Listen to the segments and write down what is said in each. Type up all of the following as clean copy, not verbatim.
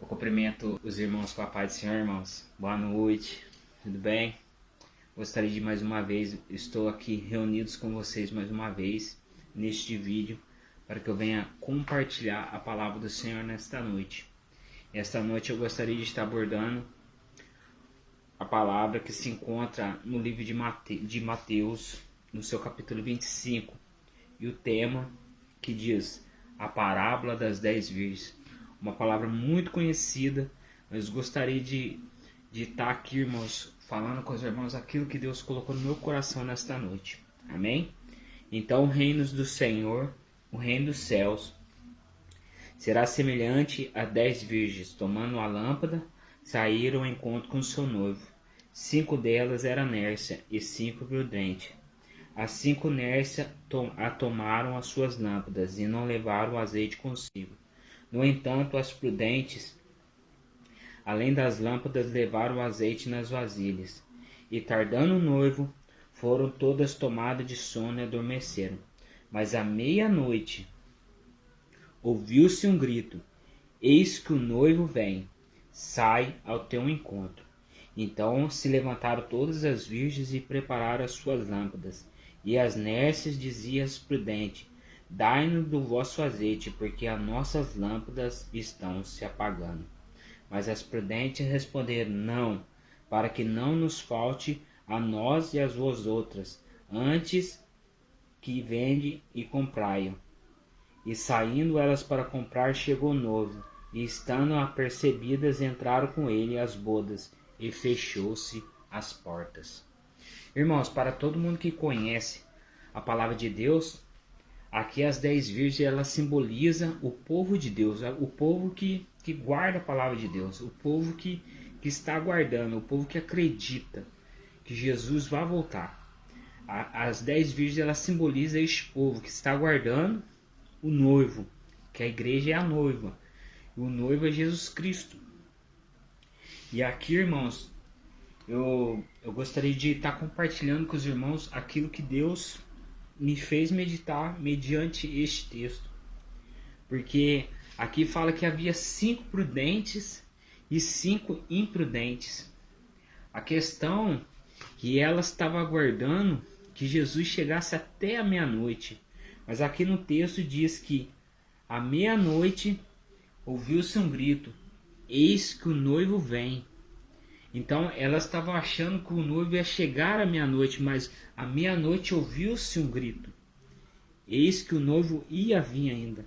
cumprimento os irmãos com a paz do Senhor, irmãos. Boa noite, tudo bem? Gostaria de mais uma vez, estou aqui reunidos com vocês mais uma vez neste vídeo para que eu venha compartilhar a palavra do Senhor nesta noite. Esta noite eu gostaria de estar abordando a palavra que se encontra no livro de Mateus, no seu capítulo 25, e o tema que diz a parábola das 10 virgens. Uma palavra muito conhecida, mas gostaria de estar aqui, irmãos, falando com os irmãos aquilo que Deus colocou no meu coração nesta noite. Amém? Então, o reino do Senhor, o reino dos céus, será semelhante a 10 virgens, tomando a lâmpada, saíram ao encontro com seu noivo. 5 delas eram nércia e 5 prudentes. As 5 nércia tomaram as suas lâmpadas e não levaram o azeite consigo. No entanto, as prudentes, além das lâmpadas, levaram o azeite nas vasilhas. E tardando o noivo, foram todas tomadas de sono e adormeceram. Mas à meia-noite ouviu-se um grito: eis que o noivo vem, sai ao teu encontro. Então se levantaram todas as virgens e prepararam as suas lâmpadas. E as nércias diziam às prudentes: dai-nos do vosso azeite, porque as nossas lâmpadas estão se apagando. Mas as prudentes responderam: não, para que não nos falte a nós e às vosotras, antes que vende e comprai-o. E saindo elas para comprar, chegou o noivo, e estando apercebidas, entraram com ele às bodas, e fechou-se as portas. Irmãos, para todo mundo que conhece a palavra de Deus, aqui as 10 virgens, ela simboliza o povo de Deus, o povo que guarda a palavra de Deus, o povo que está aguardando, o povo que acredita que Jesus vai voltar. As 10 virgens, ela simboliza este povo que está aguardando o noivo, que a igreja é a noiva, e o noivo é Jesus Cristo. E aqui, irmãos, eu gostaria de estar compartilhando com os irmãos aquilo que Deus me fez meditar mediante este texto. Porque aqui fala que havia 5 prudentes e 5 imprudentes. A questão que elas estavam aguardando que Jesus chegasse até a meia-noite. Mas aqui no texto diz que à meia-noite ouviu-se um grito: eis que o noivo vem. Então elas estavam achando que o noivo ia chegar à meia-noite, mas à meia-noite ouviu-se um grito: eis que o noivo ia vir ainda.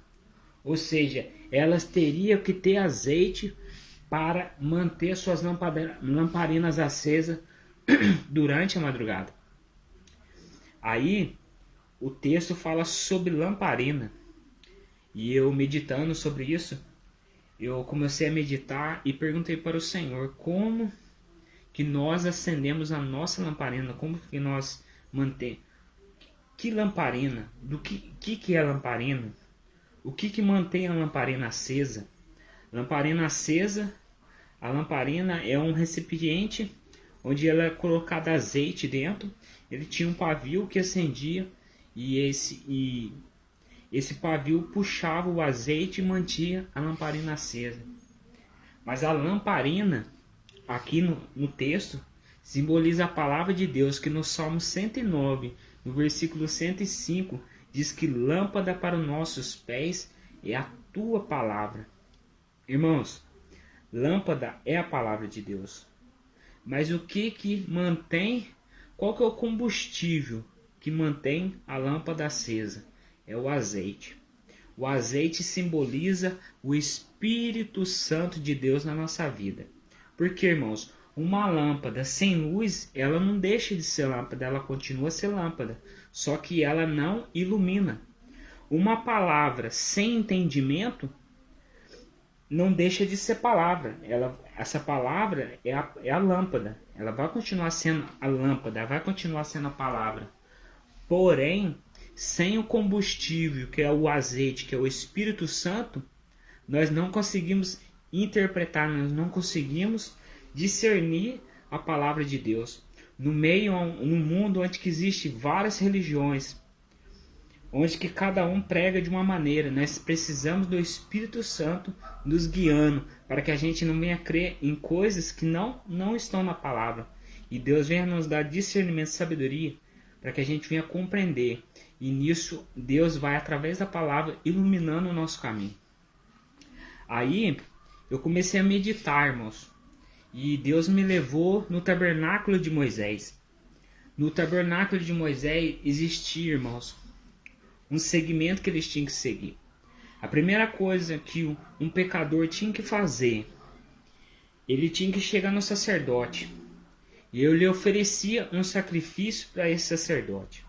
Ou seja, elas teriam que ter azeite para manter suas lamparinas acesas durante a madrugada. Aí o texto fala sobre lamparina. E eu, meditando sobre isso, eu comecei a meditar e perguntei para o Senhor como que nós acendemos a nossa lamparina, como que nós mantemos. Que lamparina? Do que é lamparina? O que mantém a lamparina acesa? Lamparina acesa, a lamparina é um recipiente onde ela é colocada azeite dentro. Ele tinha um pavio que acendia e esse pavio puxava o azeite e mantinha a lamparina acesa. Mas a lamparina, aqui no texto, simboliza a palavra de Deus, que no Salmo 109, no versículo 105, diz que lâmpada para os nossos pés é a tua palavra. Irmãos, lâmpada é a palavra de Deus. Mas o que mantém, qual que é o combustível que mantém a lâmpada acesa? É o azeite. O azeite simboliza o Espírito Santo de Deus na nossa vida. Porque, irmãos, uma lâmpada sem luz, ela não deixa de ser lâmpada, ela continua a ser lâmpada, só que ela não ilumina. Uma palavra sem entendimento não deixa de ser palavra. Essa palavra é a lâmpada, ela vai continuar sendo a lâmpada, vai continuar sendo a palavra. Porém, sem o combustível, que é o azeite, que é o Espírito Santo, nós não conseguimos interpretar, nós não conseguimos discernir a palavra de Deus. No mundo onde existe várias religiões, onde que cada um prega de uma maneira. Nós precisamos do Espírito Santo nos guiando, para que a gente não venha crer em coisas que não estão na palavra. E Deus venha nos dar discernimento e sabedoria, para que a gente venha compreender. E nisso Deus vai, através da palavra, iluminando o nosso caminho. Aí eu comecei a meditar, irmãos. E Deus me levou no tabernáculo de Moisés. No tabernáculo de Moisés existia, irmãos, um segmento que eles tinham que seguir. A primeira coisa que um pecador tinha que fazer, ele tinha que chegar no sacerdote. E eu lhe oferecia um sacrifício para esse sacerdote.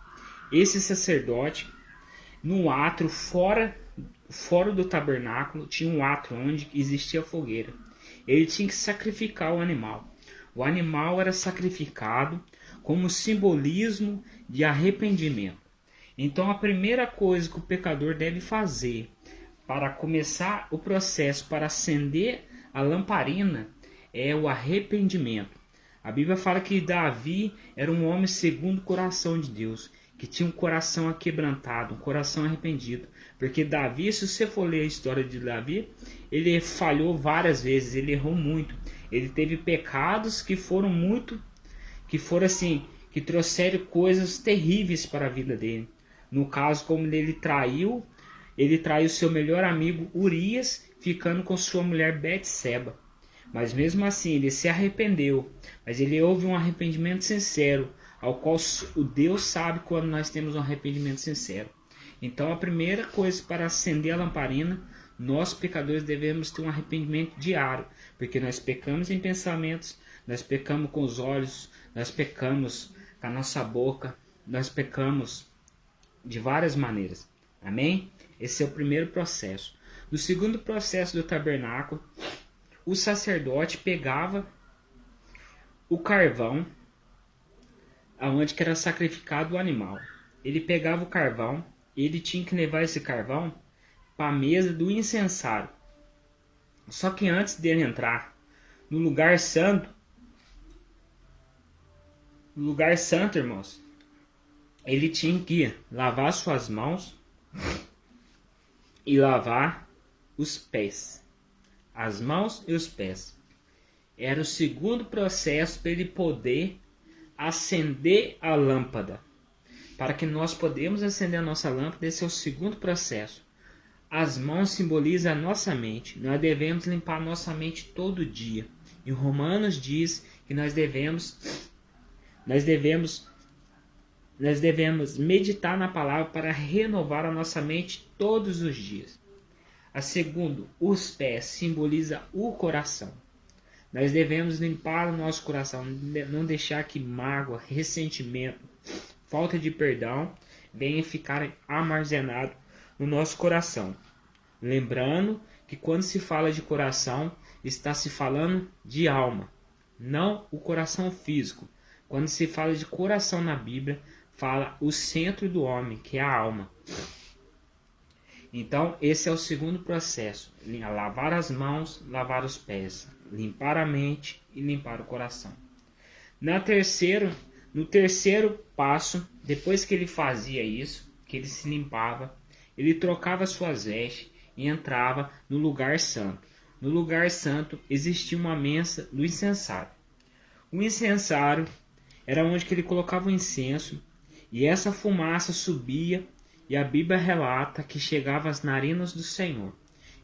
Esse sacerdote, no átrio fora do tabernáculo, tinha um átrio onde existia fogueira. Ele tinha que sacrificar o animal. O animal era sacrificado como simbolismo de arrependimento. Então a primeira coisa que o pecador deve fazer para começar o processo para acender a lamparina é o arrependimento. A Bíblia fala que Davi era um homem segundo o coração de Deus, que tinha um coração aquebrantado, um coração arrependido. Porque Davi, se você for ler a história de Davi, ele falhou várias vezes, ele errou muito. Ele teve pecados que foram assim, que trouxeram coisas terríveis para a vida dele. No caso, como ele traiu seu melhor amigo Urias, ficando com sua mulher Betseba. Mas mesmo assim, ele se arrependeu. Mas ele houve um arrependimento sincero, ao qual o Deus sabe quando nós temos um arrependimento sincero. Então a primeira coisa para acender a lamparina, nós pecadores devemos ter um arrependimento diário. Porque nós pecamos em pensamentos, nós pecamos com os olhos, nós pecamos com a nossa boca, nós pecamos de várias maneiras. Amém? Esse é o primeiro processo. No segundo processo do tabernáculo, o sacerdote pegava o carvão, aonde que era sacrificado o animal. Ele pegava o carvão, ele tinha que levar esse carvão para a mesa do incensário. Só que antes dele entrar no lugar santo, irmãos, ele tinha que lavar suas mãos e lavar os pés. As mãos e os pés. Era o segundo processo para ele poder acender a lâmpada. Para que nós podemos acender a nossa lâmpada, esse é o segundo processo. As mãos simbolizam a nossa mente. Nós devemos limpar a nossa mente todo dia. E Romanos diz que nós devemos meditar na palavra para renovar a nossa mente todos os dias. A segundo, os pés simboliza o coração. Nós devemos limpar o nosso coração, não deixar que mágoa, ressentimento, falta de perdão venha ficar armazenado no nosso coração. Lembrando que quando se fala de coração, está se falando de alma, não o coração físico. Quando se fala de coração na Bíblia, fala o centro do homem, que é a alma. Então, esse é o segundo processo. Lavar as mãos, lavar os pés. Limpar a mente e limpar o coração. No terceiro passo, depois que ele fazia isso, que ele se limpava, ele trocava suas vestes e entrava no lugar santo. No lugar santo existia uma mesa do incensário. O incensário era onde que ele colocava o incenso e essa fumaça subia e a Bíblia relata que chegava às narinas do Senhor.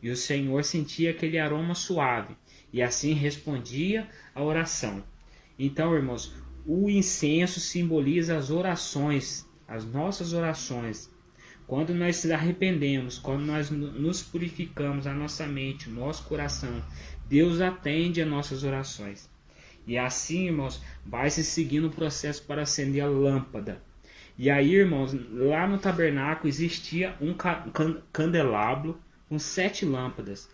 E o Senhor sentia aquele aroma suave e assim respondia à oração. Então, irmãos, o incenso simboliza as orações, as nossas orações. Quando nós se arrependemos, quando nós nos purificamos a nossa mente, o nosso coração, Deus atende a nossas orações. E assim, irmãos, vai se seguindo o processo para acender a lâmpada. E aí, irmãos, lá no tabernáculo existia um candelabro com 7 lâmpadas.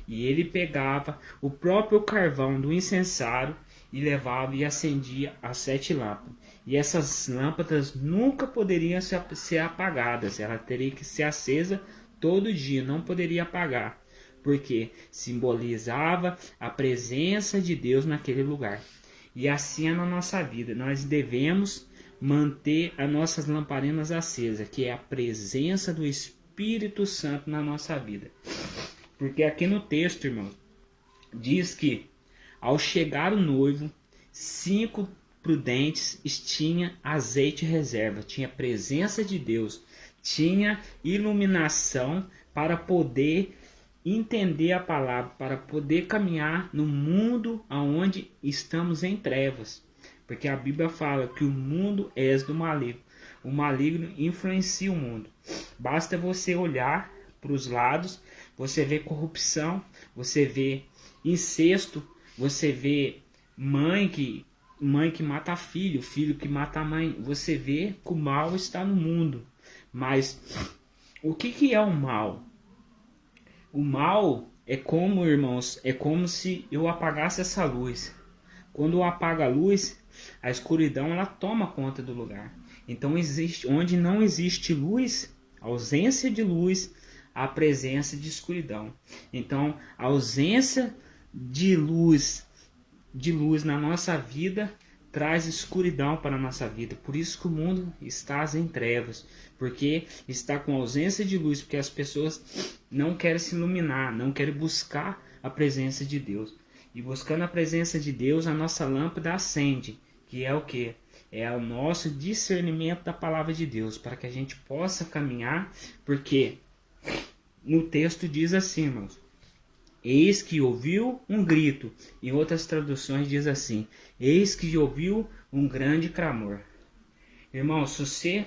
E ele pegava o próprio carvão do incensário e levava e acendia as 7 lâmpadas. E essas lâmpadas nunca poderiam ser apagadas. Ela teria que ser acesa todo dia, não poderia apagar. Porque simbolizava a presença de Deus naquele lugar. E assim é na nossa vida. Nós devemos manter as nossas lamparinas acesas, que é a presença do Espírito Santo na nossa vida. Porque aqui no texto, irmãos, diz que ao chegar o noivo, 5 prudentes tinham azeite reserva, tinha presença de Deus, tinha iluminação para poder entender a palavra, para poder caminhar no mundo onde estamos em trevas. Porque a Bíblia fala que o mundo é do maligno. O maligno influencia o mundo. Basta você olhar para os lados, você vê corrupção, você vê incesto, você vê mãe que mata filho, filho que mata a mãe. Você vê que o mal está no mundo. Mas o que é o mal? O mal é como, irmãos, é como se eu apagasse essa luz. Quando eu apago a luz, a escuridão ela toma conta do lugar. Então existe, onde não existe luz, ausência de luz, a presença de escuridão. Então, a ausência de luz na nossa vida traz escuridão para a nossa vida. Por isso que o mundo está em trevas, porque está com ausência de luz, porque as pessoas não querem se iluminar, não querem buscar a presença de Deus. E buscando a presença de Deus, a nossa lâmpada acende, que é o que? É o nosso discernimento da palavra de Deus, para que a gente possa caminhar, porque no texto diz assim, irmãos: eis que ouviu um grito. Em outras traduções diz assim: eis que ouviu um grande clamor. Irmão, se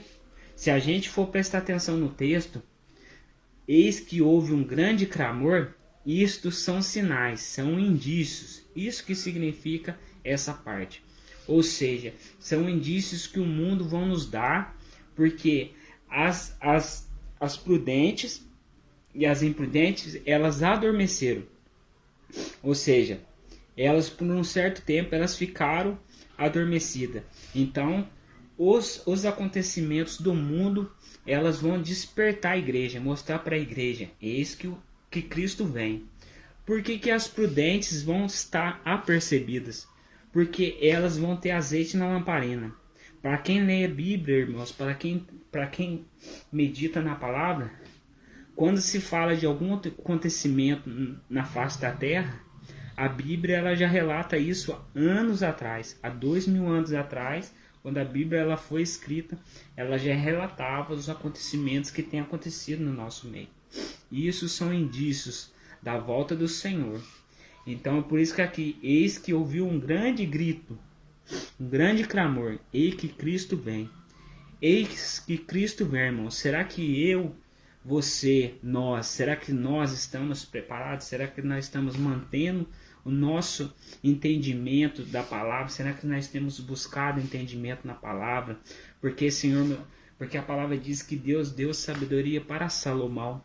a gente for prestar atenção no texto, eis que houve um grande clamor, isto são sinais, são indícios. Isso que significa essa parte. Ou seja, são indícios que o mundo vão nos dar, porque as prudentes e as imprudentes, elas adormeceram. Ou seja, elas por um certo tempo elas ficaram adormecidas. Então, os acontecimentos do mundo, elas vão despertar a igreja, mostrar para a igreja: eis que Cristo vem. Por que as prudentes vão estar apercebidas? Porque elas vão ter azeite na lamparina. Para quem lê a Bíblia, irmãos, para quem medita na palavra, quando se fala de algum acontecimento na face da terra, a Bíblia ela já relata isso há anos atrás, há 2000 anos atrás, quando a Bíblia ela foi escrita, ela já relatava os acontecimentos que têm acontecido no nosso meio. E isso são indícios da volta do Senhor. Então é por isso que aqui, eis que ouviu um grande grito, um grande clamor: eis que Cristo vem. Eis que Cristo vem, irmão. Será que eu, você, nós, será que nós estamos preparados? Será que nós estamos mantendo o nosso entendimento da palavra? Será que nós temos buscado entendimento na palavra? Porque, Senhor, porque a palavra diz que Deus deu sabedoria para Salomão.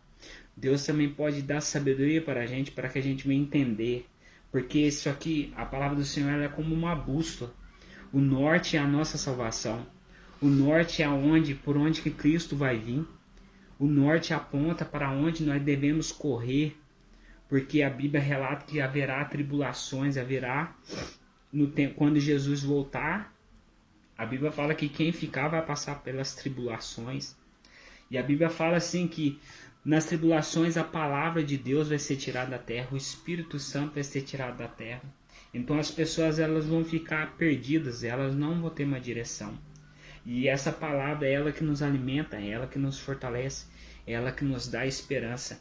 Deus também pode dar sabedoria para a gente, para que a gente venha entender. Porque isso aqui, a palavra do Senhor, ela é como uma bússola. O norte é a nossa salvação. O norte é por onde que Cristo vai vir. O norte aponta para onde nós devemos correr. Porque a Bíblia relata que haverá tribulações, haverá no tempo, quando Jesus voltar. A Bíblia fala que quem ficar vai passar pelas tribulações. E a Bíblia fala assim que nas tribulações a palavra de Deus vai ser tirada da terra, o Espírito Santo vai ser tirado da terra. Então as pessoas elas vão ficar perdidas, elas não vão ter uma direção. E essa palavra é ela que nos alimenta, é ela que nos fortalece, é ela que nos dá esperança.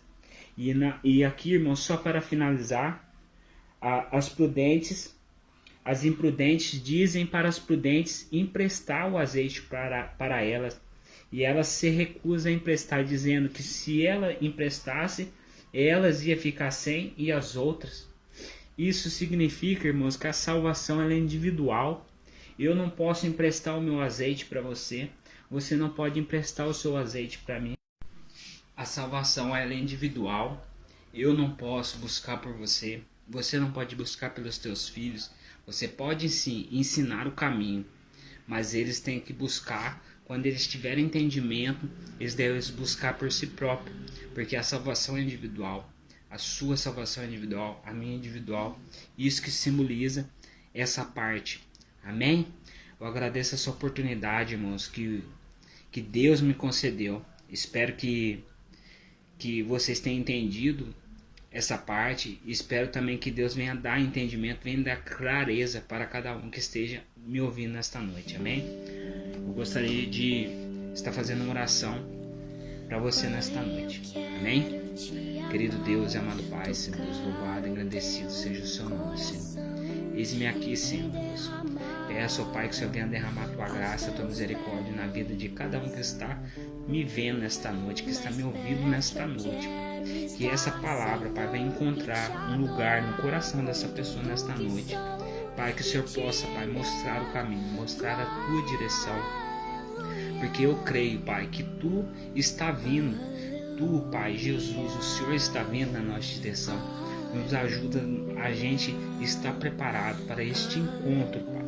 E aqui, irmãos, só para finalizar, as imprudentes dizem para as prudentes emprestar o azeite para elas. E ela se recusa a emprestar, dizendo que se ela emprestasse, elas iam ficar sem e as outras. Isso significa, irmãos, que a salvação ela é individual. Eu não posso emprestar o meu azeite para você. Você não pode emprestar o seu azeite para mim. A salvação ela é individual. Eu não posso buscar por você. Você não pode buscar pelos teus filhos. Você pode sim ensinar o caminho, mas eles têm que buscar. Quando eles tiverem entendimento, eles devem buscar por si próprios, porque a salvação é individual, a sua salvação é individual, a minha é individual. Isso que simboliza essa parte. Amém? Eu agradeço essa oportunidade, irmãos, que Deus me concedeu. Espero que vocês tenham entendido essa parte. Espero também que Deus venha dar entendimento, venha dar clareza para cada um que esteja me ouvindo nesta noite. Amém? Eu gostaria de estar fazendo uma oração para você nesta noite. Amém? Querido Deus e amado Pai, Senhor Deus, louvado e engrandecido seja o seu nome, Senhor. Eis-me aqui, Senhor Deus. Peço, ó Pai, que o Senhor venha derramar a tua graça, a tua misericórdia na vida de cada um que está me vendo nesta noite, que está me ouvindo nesta noite. Que essa palavra, Pai, venha encontrar um lugar no coração dessa pessoa nesta noite. Pai, que o Senhor possa, Pai, mostrar o caminho, mostrar a tua direção. Porque eu creio, Pai, que tu está vindo. Tu, Pai, Jesus, o Senhor está vindo na nossa direção. Nos ajuda a gente estar preparado para este encontro, Pai.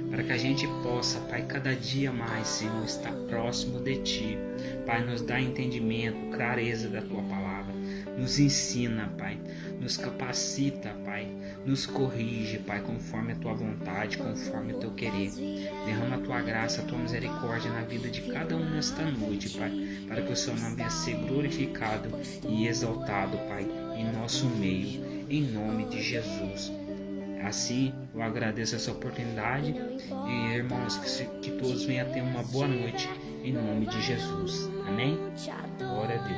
Para que a gente possa, Pai, cada dia mais, Senhor, estar próximo de Ti. Pai, nos dá entendimento, clareza da Tua palavra. Nos ensina, Pai. Nos capacita, Pai. Nos corrige, Pai, conforme a Tua vontade, conforme o Teu querer. Derrama a Tua graça, a Tua misericórdia na vida de cada um nesta noite, Pai. Para que o Seu nome venha ser glorificado e exaltado, Pai, em nosso meio. Em nome de Jesus. Assim, eu agradeço essa oportunidade e, irmãos, que todos venham ter uma boa noite em nome de Jesus. Amém? Glória a Deus.